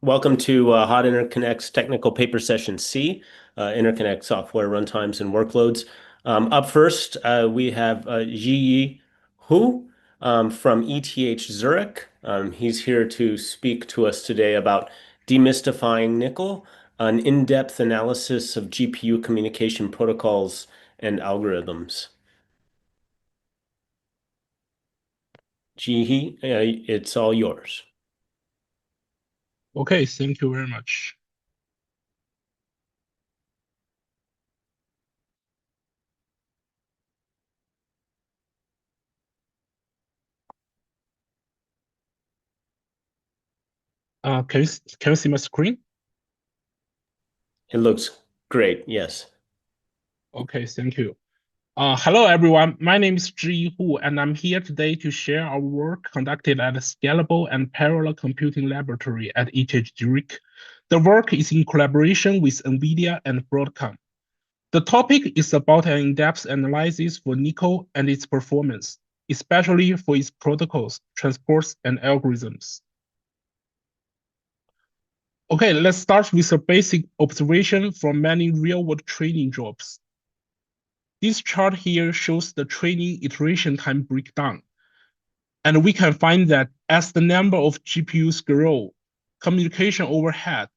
Welcome to Hot Interconnect's Technical Paper Session C, Interconnect Software Runtimes and Workloads. Up first, we have Zhiyi Hu from ETH Zurich. He's here to speak to us today about demystifying nickel, an in-depth analysis of GPU communication protocols and algorithms. Zhiyi, it's all yours. Okay, thank you very much. Can you see my screen? It looks great, yes. Okay, thank you. Hello everyone, my name is Zhiyi Hu, and I'm here today to share our work conducted at the Scalable and Parallel Computing Laboratory at ETH Zurich. The work is in collaboration with NVIDIA and Broadcom. The topic is about an in-depth analysis for nickel and its performance, especially for its protocols, transports, and algorithms. Okay, let's start with a basic observation from many real-world training jobs. This chart here shows the training iteration time breakdown. And we can find that as the number of GPUs grow, communication overhead,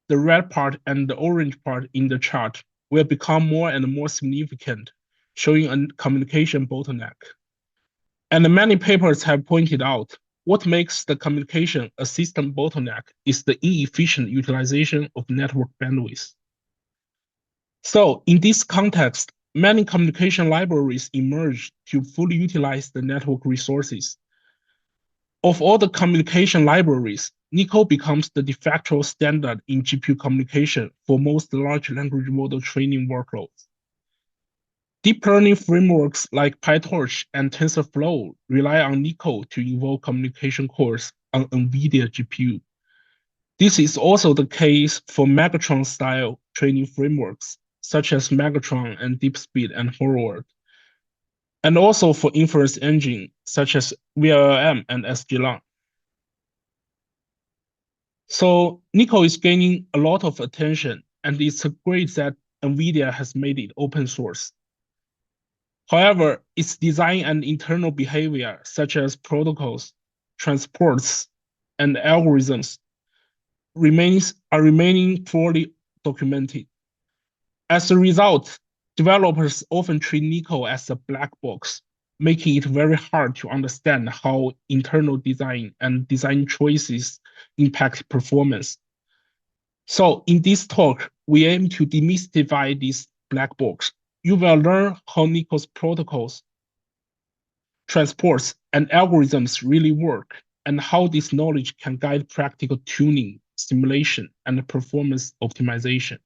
the red part and the orange part in the chart, will become more and more significant, showing a communication bottleneck. And many papers have pointed out what makes the communication a system bottleneck is the inefficient utilization of network bandwidth. So in this context, many communication libraries emerged to fully utilize the network resources. Of all the communication libraries, nickel becomes the de facto standard in GPU communication for most large language model training workloads. Deep learning frameworks like PyTorch and TensorFlow rely on nickel to invoke communication cores on NVIDIA GPU. This is also the case for Megatron-style training frameworks, such as Megatron and DeepSpeed and Forward, and also for inference engine, such as VLLM and sklearn. So nickel is gaining a lot of attention, and it's great that NVIDIA has made it open source. However, its design and internal behavior, such as protocols, transports, and algorithms, are remaining poorly documented. As a result, developers often treat nickel as a black box, making it very hard to understand how internal design and design choices impact performance. So in this talk, we aim to demystify this black box. You will learn how nickel's protocols, transports, and algorithms really work, and how this knowledge can guide practical tuning, simulation, and performance optimization.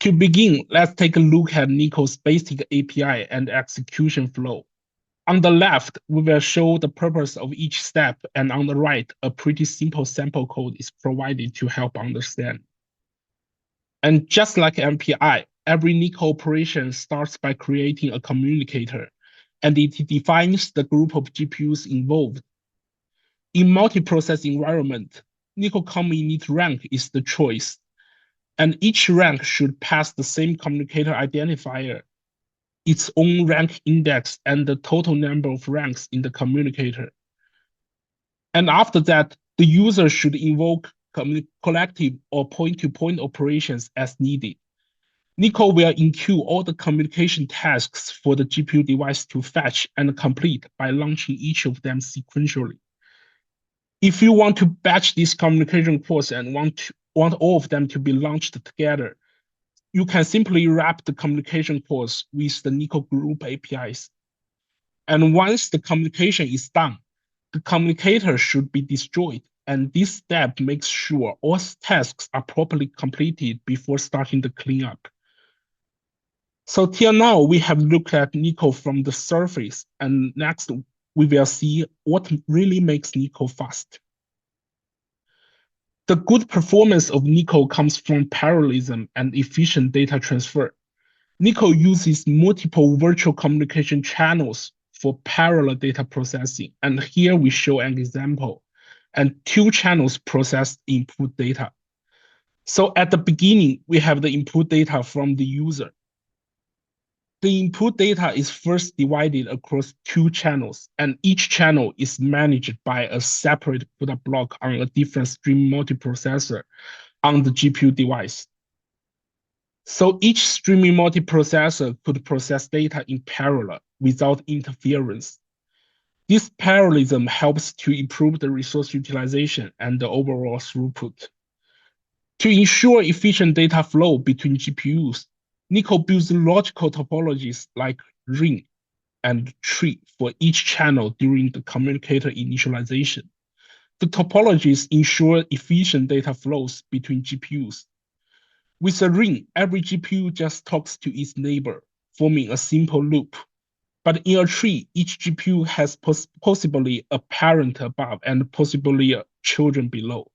To begin, let's take a look at nickel's basic API and execution flow. On the left, we will show the purpose of each step, and on the right, a pretty simple sample code is provided to help understand. And just like MPI, every nickel operation starts by creating a communicator, and it defines the group of GPUs involved. In multiprocess environment, nickel common init rank is the choice, and each rank should pass the same communicator identifier, its own rank index, and the total number of ranks in the communicator. And after that, the user should invoke collective or point-to-point operations as needed. Nickel will enqueue all the communication tasks for the GPU device to fetch and complete by launching each of them sequentially. If you want to batch these communication cores and want all of them to be launched together, you can simply wrap the communication cores with the nickel group APIs. And once the communication is done, the communicator should be destroyed, and this step makes sure all tasks are properly completed before starting the cleanup. So till now, we have looked at nickel from the surface, and next we will see what really makes nickel fast. The good performance of nickel comes from parallelism and efficient data transfer. Nickel uses multiple virtual communication channels for parallel data processing, and here we show an example. and 2 channels process input data. So at the beginning, we have the input data from the user. The input data is first divided across 2 channels, and each channel is managed by a separate CUDA block on a different stream multiprocessor on the GPU device. So each streaming multiprocessor could process data in parallel without interference. This parallelism helps to improve the resource utilization and the overall throughput. To ensure efficient data flow between GPUs, NCCL builds logical topologies like ring and tree for each channel during the communicator initialization. The topologies ensure efficient data flows between GPUs. With a ring, every GPU just talks to its neighbor, forming a simple loop. But in a tree, each GPU has possibly a parent above and possibly a children below.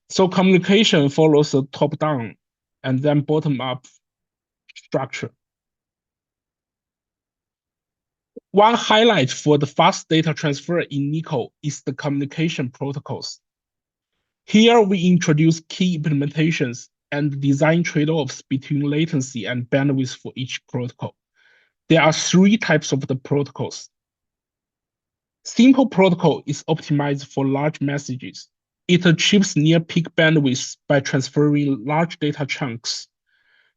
So communication follows a top-down and then bottom-up structure. One highlight for the fast data transfer in NCCL is the communication protocols. Here we introduce key implementations and design trade-offs between latency and bandwidth for each protocol. There are 3 types of the protocols. Simple protocol is optimized for large messages. It achieves near peak bandwidth by transferring large data chunks,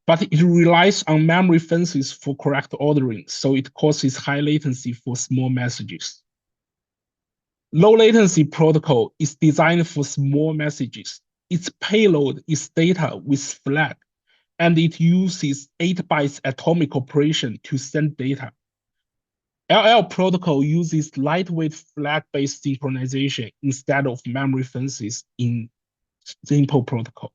but it relies on memory fences for correct ordering, so it causes high latency for small messages. Low latency protocol is designed for small messages. Its payload is data with flag, and it uses 8 bytes atomic operation to send data. LL protocol uses lightweight flag-based synchronization instead of memory fences in simple protocol.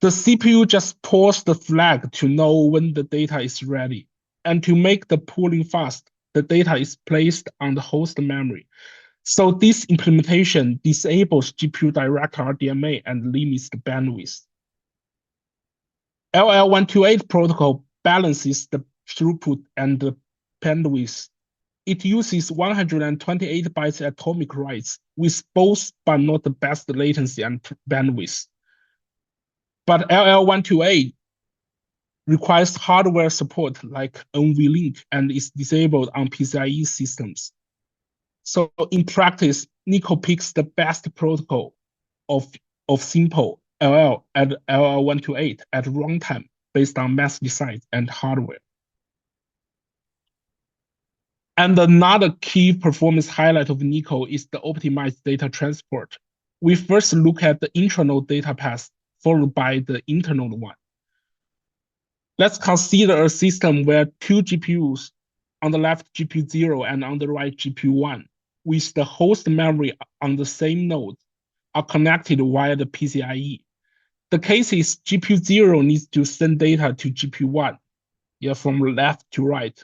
The CPU just pulls the flag to know when the data is ready. And to make the pooling fast, the data is placed on the host memory. So this implementation disables GPU direct RDMA and limits the bandwidth. LL128 protocol balances the throughput and the bandwidth. It uses 128 bytes atomic writes with both but not the best latency and bandwidth. But LL128 requires hardware support like NVLink and is disabled on PCIe systems. So in practice, NCCL picks the best protocol of simple LL and LL128 at runtime based on message size and hardware. And another key performance highlight of NCCL is the optimized data transport. We first look at the intra-node data path, followed by the inter-node one. Let's consider a system where 2 GPUs, on the left GPU 0 and on the right GPU 1, with the host memory on the same node, are connected via the PCIe. The case is GPU 0 needs to send data to GPU 1, from left to right.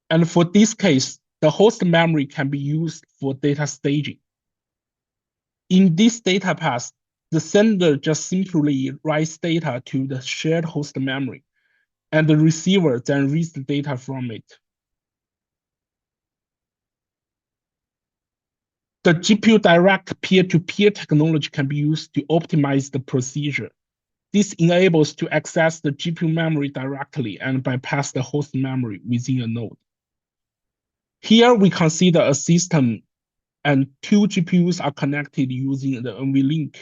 And for this case, the host memory can be used for data staging. In this data path, the sender just simply writes data to the shared host memory, and the receiver then reads the data from it. The GPU direct peer-to-peer technology can be used to optimize the procedure. This enables to access the GPU memory directly and bypass the host memory within a node. Here we consider a system and 2 GPUs are connected using the NVLink.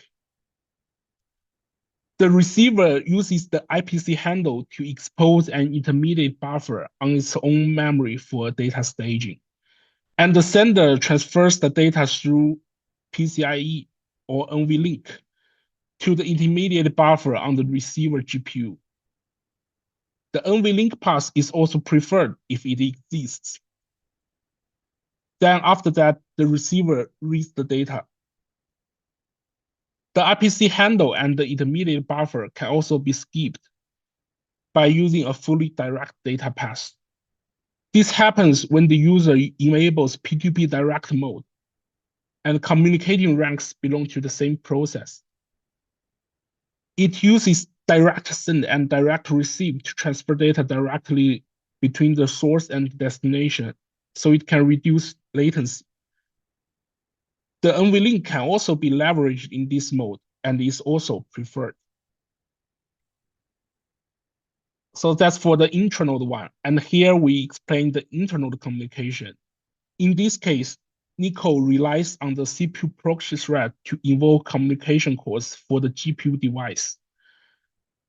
The receiver uses the IPC handle to expose an intermediate buffer on its own memory for data staging. And the sender transfers the data through PCIe or NVLink to the intermediate buffer on the receiver GPU. The NVLink path is also preferred if it exists. Then after that, the receiver reads the data. The IPC handle and the intermediate buffer can also be skipped by using a fully direct data path. This happens when the user enables P2P direct mode and communicating ranks belong to the same process. It uses direct send and direct receive to transfer data directly between the source and destination, so it can reduce latency. The NVLink can also be leveraged in this mode and is also preferred. So that's for the intra-node one. And here we explain the inter-node communication. In this case, NICO relies on the CPU proxy thread to invoke communication calls for the GPU device.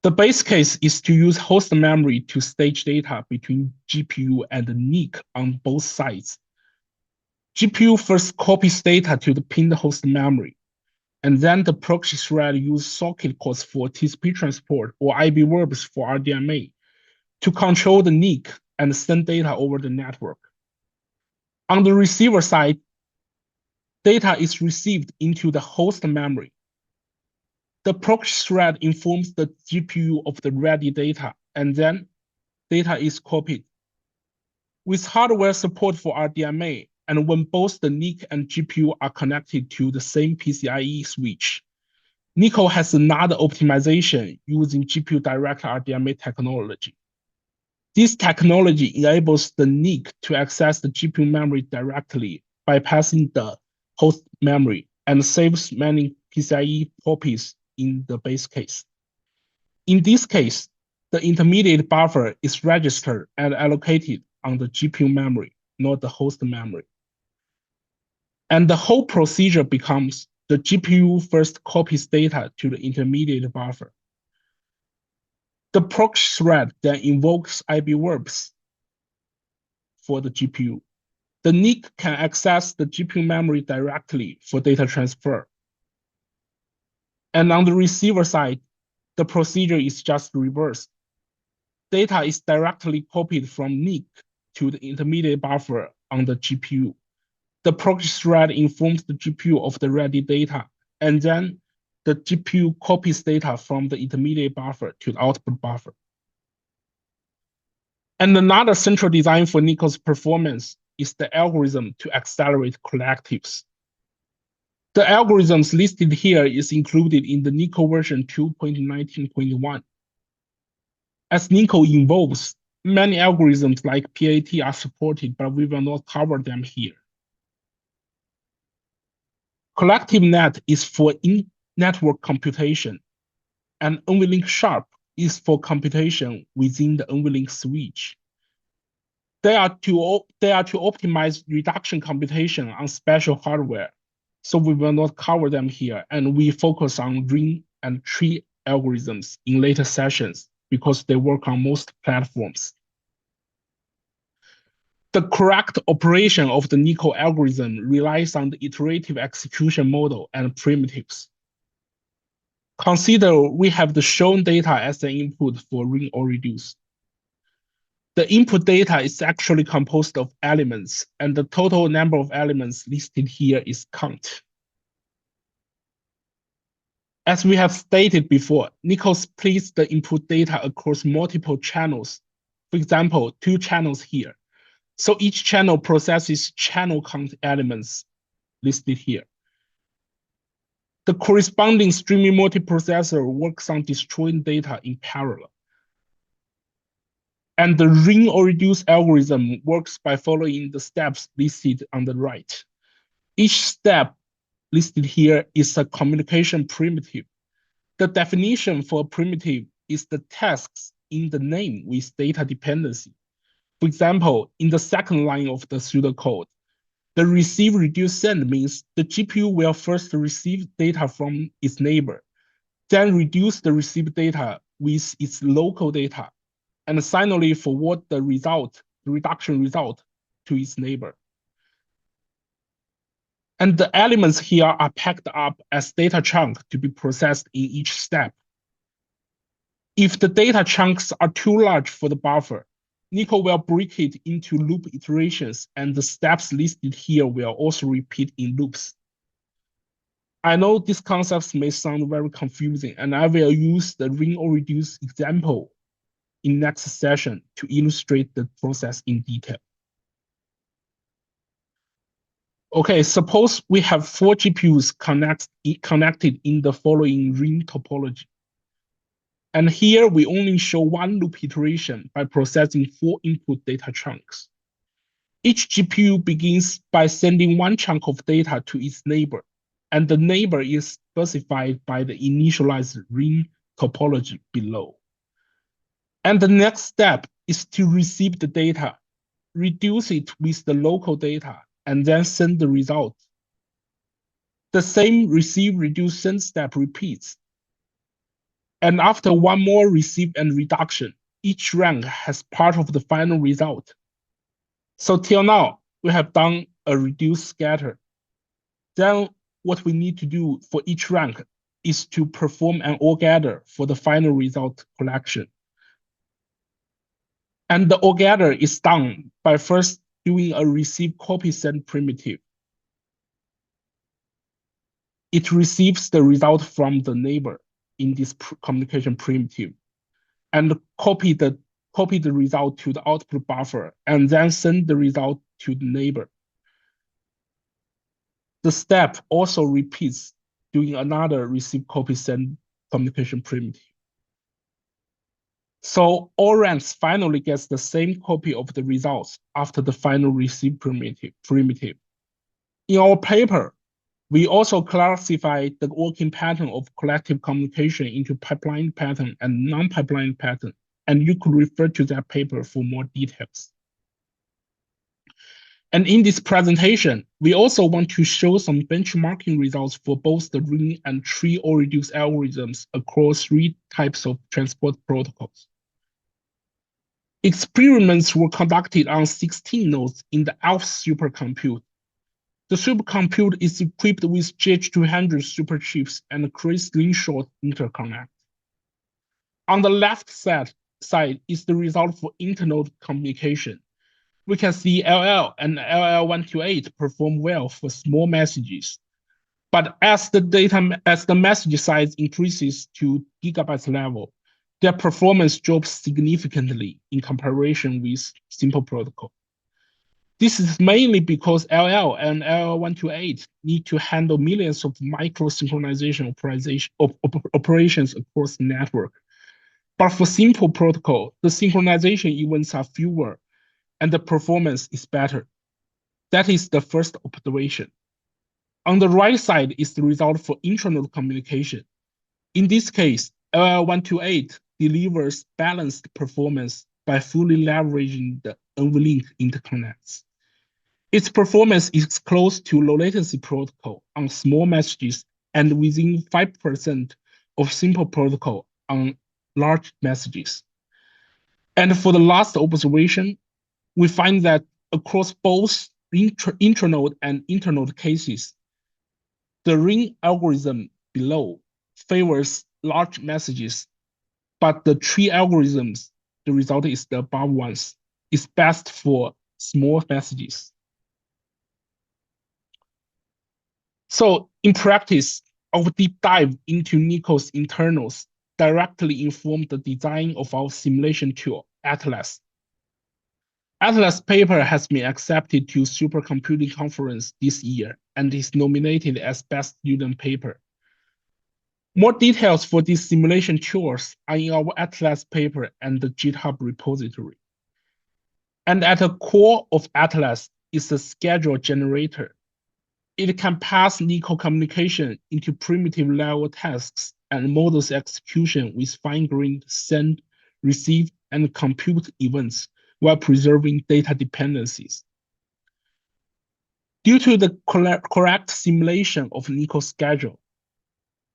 The base case is to use host memory to stage data between GPU and the NIC on both sides. GPU first copies data to the pinned host memory, and then the proxy thread uses socket calls for TCP transport or IB verbs for RDMA to control the NIC and send data over the network. On the receiver side, data is received into the host memory. The proxy thread informs the GPU of the ready data, and then data is copied. With hardware support for RDMA, and when both the NIC and GPU are connected to the same PCIe switch, NICO has another optimization using GPU direct RDMA technology. This technology enables the NIC to access the GPU memory directly, bypassing the host memory, and saves many PCIe copies in the base case. In this case, the intermediate buffer is registered and allocated on the GPU memory, not the host memory. And the whole procedure becomes the GPU first copies data to the intermediate buffer. The proxy thread then invokes IB verbs for the GPU. The NIC can access the GPU memory directly for data transfer. And on the receiver side, the procedure is just reversed. Data is directly copied from NIC to the intermediate buffer on the GPU. The proxy thread informs the GPU of the ready data, and then the GPU copies data from the intermediate buffer to the output buffer. And another central design for NICO's performance is the algorithm to accelerate collectives. The algorithms listed here is included in the NICO version 2.19.1. As NICO evolves, many algorithms like PAT are supported, but we will not cover them here. Collective net is for in-network computation, and NVLink Sharp is for computation within the NVLink switch. They are to optimize reduction computation on special hardware, so we will not cover them here, and we focus on ring and tree algorithms in later sessions because they work on most platforms. The correct operation of the NICO algorithm relies on the iterative execution model and primitives. Consider we have the shown data as an input for ring or reduce. The input data is actually composed of elements, and the total number of elements listed here is count. As we have stated before, NICO splits the input data across multiple channels. For example, 2 channels here. So each channel processes channel count elements listed here. The corresponding streaming multiprocessor works on destroying data in parallel. And the ring or reduce algorithm works by following the steps listed on the right. Each step listed here is a communication primitive. The definition for a primitive is the tasks in the name with data dependency. For example, in the second line of the pseudocode, the receive, reduce, send means the GPU will first receive data from its neighbor, then reduce the received data with its local data, and finally forward the reduction result to its neighbor. And the elements here are packed up as data chunks to be processed in each step. If the data chunks are too large for the buffer, NICO will break it into loop iterations, and the steps listed here will also repeat in loops. I know these concepts may sound very confusing, and I will use the ring or reduce example in next session to illustrate the process in detail. Okay, suppose we have 4 GPUs connected in the following ring topology. And here we only show 1 loop iteration by processing 4 input data chunks. Each GPU begins by sending one chunk of data to its neighbor, and the neighbor is specified by the initialized ring topology below. And the next step is to receive the data, reduce it with the local data, and then send the result. The same receive, reduce, send step repeats. And after one more receive and reduction, each rank has part of the final result. So till now, we have done a reduce scatter. Then what we need to do for each rank is to perform an all-gather for the final result collection. And the all-gather is done by first doing a receive copy send primitive. It receives the result from the neighbor in this communication primitive and copy the result to the output buffer and then send the result to the neighbor. The step also repeats doing another receive copy send communication primitive. So all ranks finally gets the same copy of the results after the final receive primitive. In our paper, we also classify the working pattern of collective communication into pipeline pattern and non-pipeline pattern, and you could refer to that paper for more details. And in this presentation, we also want to show some benchmarking results for both the ring and tree AllReduce algorithms across 3 types of transport protocols. Experiments were conducted on 16 nodes in the ALPS supercomputer. The supercomputer is equipped with GH200 superchips and a slingshot interconnect. On the left side is the result for inter-node communication. We can see LL and LL128 perform well for small messages. But as the message size increases to gigabyte level, their performance drops significantly in comparison with simple protocol. This is mainly because LL and LL128 need to handle millions of micro-synchronization operations across the network. But for simple protocol, the synchronization events are fewer and the performance is better. That is the first observation. On the right side is the result for intra-node communication. In this case, LL128 delivers balanced performance by fully leveraging the NVLink interconnects. Its performance is close to low latency protocol on small messages and within 5% of simple protocol on large messages. And for the last observation, we find that across both intranode and internode cases, the ring algorithm below favors large messages, but the tree algorithms, the result is the above ones, is best for small messages. So in practice, our deep dive into NICO's internals directly informed the design of our simulation tool, ATLAHS. ATLAHS paper has been accepted to Supercomputing Conference this year and is nominated as Best Student Paper. More details for these simulation tools are in our ATLAHS paper and the GitHub repository. And at the core of ATLAHS is a schedule generator. It can pass NICO communication into primitive level tasks and models execution with fine-grained send, receive, and compute events while preserving data dependencies. Due to the correct simulation of NICO schedule,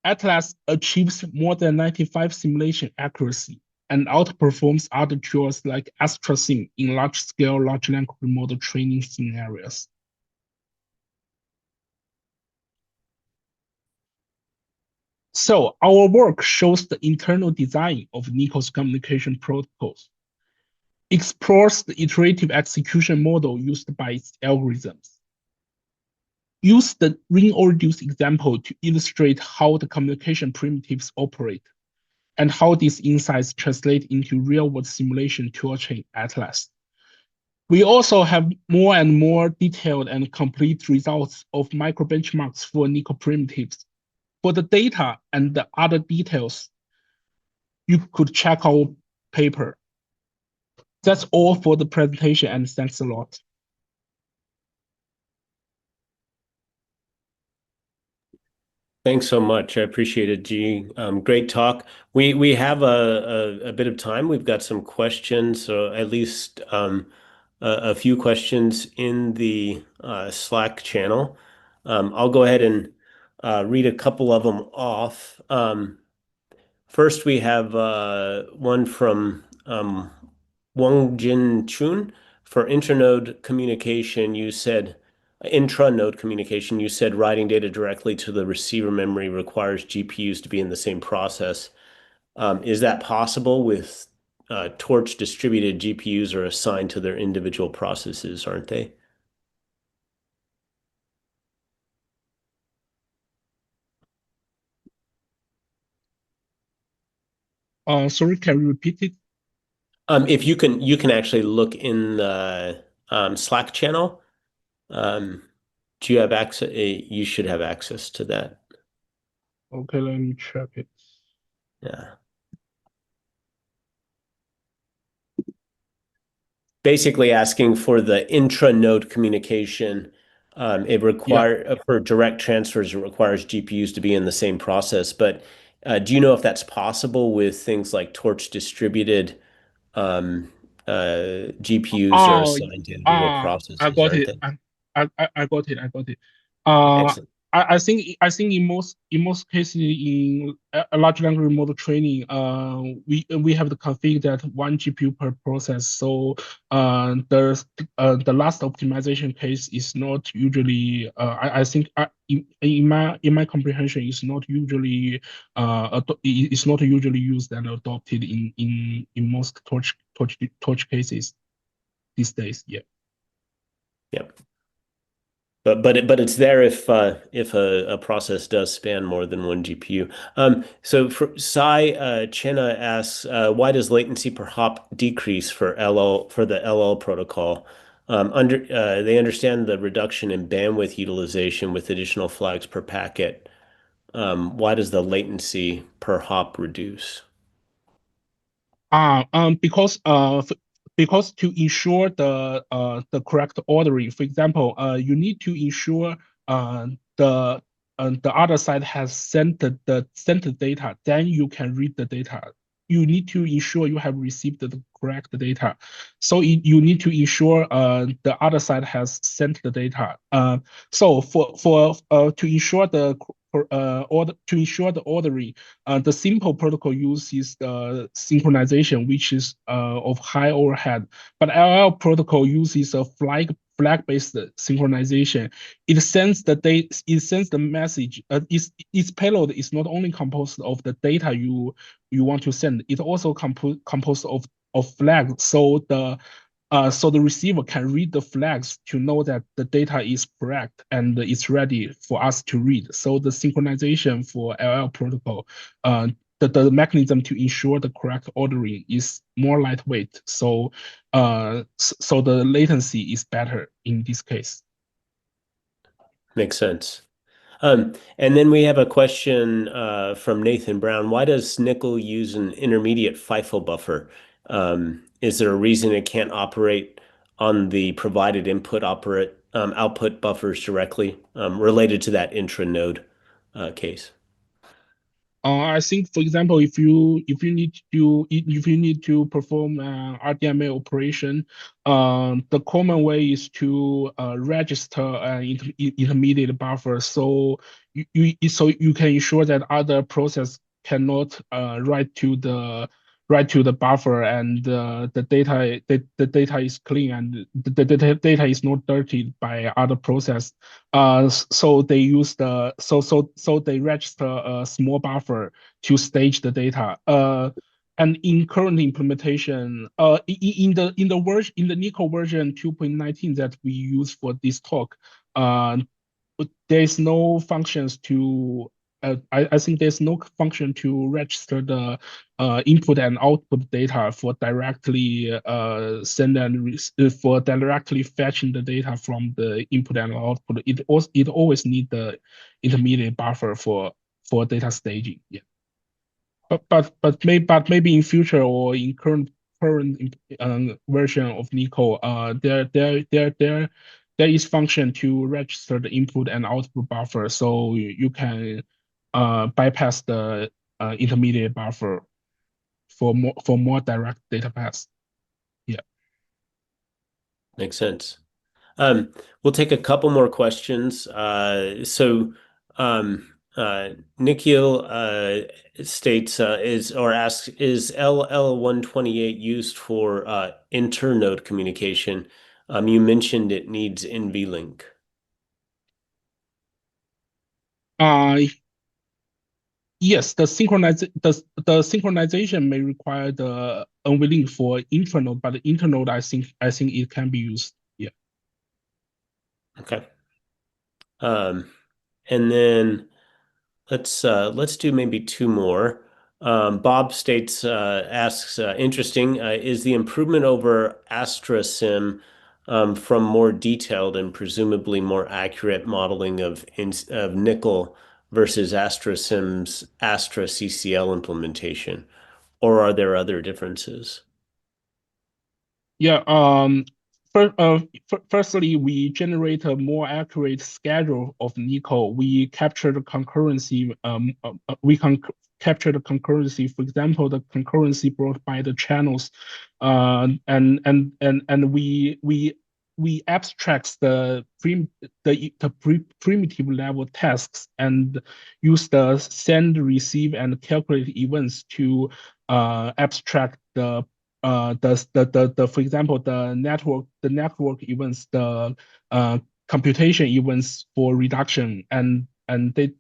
ATLAHS achieves more than 95 simulation accuracy and outperforms other tools like AstraSim in large-scale large language model training scenarios. So our work shows the internal design of NICO's communication protocols, explores the iterative execution model used by its algorithms, use the ring AllReduce example to illustrate how the communication primitives operate and how these insights translate into real-world simulation toolchain ATLAHS. We also have more and more detailed and complete results of microbenchmarks for NICO primitives. For the data and the other details, you could check our paper. That's all for the presentation, and thanks a lot. Thanks so much. I appreciate it, G. Great talk. We have a bit of time. We've got some questions, so at least a few questions in the Slack channel. I'll go ahead and read a couple of them off. First, we have one from Wang Jin Chun. For intra-node communication, you said writing data directly to the receiver memory requires GPUs to be in the same process. Is that possible with torch distributed GPUs are assigned to their individual processes, aren't they? Sorry, can you repeat it? If you can actually look in the Slack channel. Um, do you have access? You should have access to that. Okay, let me check it. Yeah. Basically asking for the intra-node communication. Yeah. For direct transfers, it requires GPUs to be in the same process. But do you know if that's possible with things like torch distributed GPUs are Oh, assigned to individual I processes, got aren't it. they? I got it. I got it. Uh, Excellent. I think in most cases in a large language model training, we have the config that one GPU per process. So the last optimization case is not usually. I think in my comprehension is not usually it's not usually used and adopted in most torch cases these days. Yeah. Yep. But it's there if a process does span more than one GPU. So for Sai Chenna asks, why does latency per hop decrease for the LL protocol? They understand the reduction in bandwidth utilization with additional flags per packet. Why does the latency per hop reduce? Because to ensure the correct ordering, for example, you need to ensure the other side has sent the data, then you can read the data. You need to ensure you have received the correct data. So you need to ensure the other side has sent the data. So for to ensure to ensure the ordering, the simple protocol uses synchronization, which is of high overhead, but LL protocol uses a flag-based synchronization. It sends the message. Its payload is not only composed of the data you want to send, it also composed of flags. So the receiver can read the flags to know that the data is correct and it's ready for us to read. So the synchronization for LL protocol, the mechanism to ensure the correct ordering is more lightweight. So the latency is better in this case. Makes sense. And then we have a question from Nathan Brown. Why does Nickel use an intermediate FIFO buffer? Is there a reason it can't operate on the provided output buffers directly related to that intra-node case? I think, for example, if you need to perform RDMA operation, the common way is to register an intermediate buffer. So you can ensure that other process cannot write to the buffer, and the data is clean, and the data is not dirtied by other process. So they register a small buffer to stage the data. And in current implementation, in the Nico version 2.19 that we use for this talk, uh, there is no functions to. I think there's no function to register the input and output data for directly for directly fetching the data from the input and output. It always need the intermediate buffer for data staging. Yeah. But maybe in future or in current version of Nico, there is function to register the input and output buffer, so you can bypass the intermediate buffer for more direct data pass. Yeah. Makes sense. We'll take a couple more questions. Nikhil states asks, is LL128 used for inter-node communication? You mentioned it needs NVLink. Uh, yes, the synchronization may require the NVLink for intranode, but the internode I think it can be used. Yeah. Okay. Um, and then let's do maybe two more. Bob states asks interesting is the improvement over AstraSim from more detailed and presumably more accurate modeling of nickel versus AstraSim's Astra CCL implementation, or are there other differences? Yeah. Firstly, we generate a more accurate schedule of Nico. We capture the concurrency. We can capture the concurrency. For example, the concurrency brought by the channels, and we abstract primitive level tasks and use the send, receive, and calculate events to abstract the for example the network events, the computation events for reduction and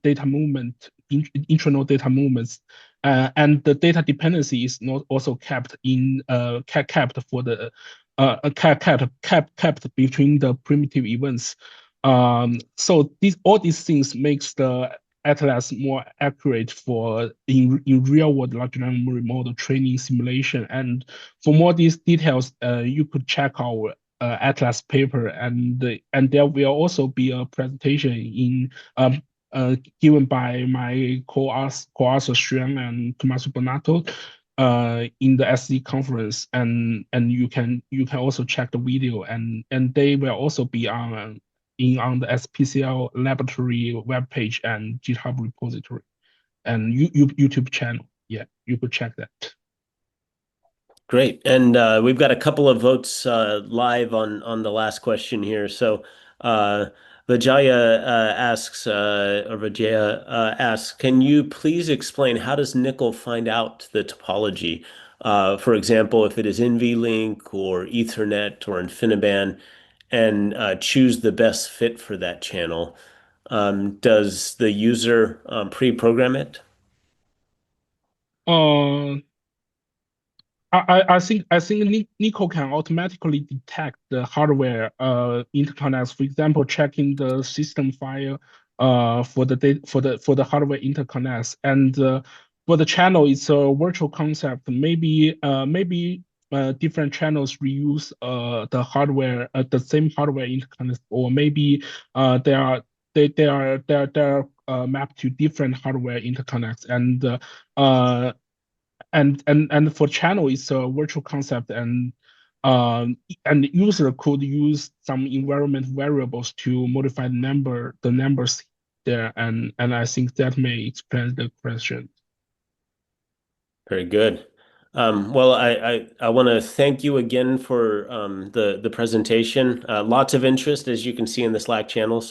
data movement, intranode data movements, and the data dependency is not also capped for the capped between the primitive events. So all these things makes the ATLAHS more accurate for in real world large language model training simulation. And for more these details, you could check our ATLAHS paper, and there will also be a presentation in given by my co-author Shen and Tommaso Bonato in the SC conference, and you can also check the video, and they will also be on the SPCL laboratory webpage and GitHub repository and YouTube channel. Yeah, you could check that. Great. And we've got a couple of votes live on the last question here. So Vijaya asks, can you please explain how does nickel find out the topology? For example, if it is NVLink or Ethernet or InfiniBand, and choose the best fit for that channel. Does the user pre-program it? Uh, I think Nico can automatically detect the hardware interconnects. For example, checking the system file for the hardware interconnects, and for the channel, it's a virtual concept. Maybe different channels reuse the same hardware interconnects, or maybe they are mapped to different hardware interconnects, uh, and for channel it's a virtual concept, and user could use some environment variables to modify the numbers there, and I think that may explain the question. Very good. Well, I want to thank you again for the presentation. Lots of interest, as you can see in the Slack channel.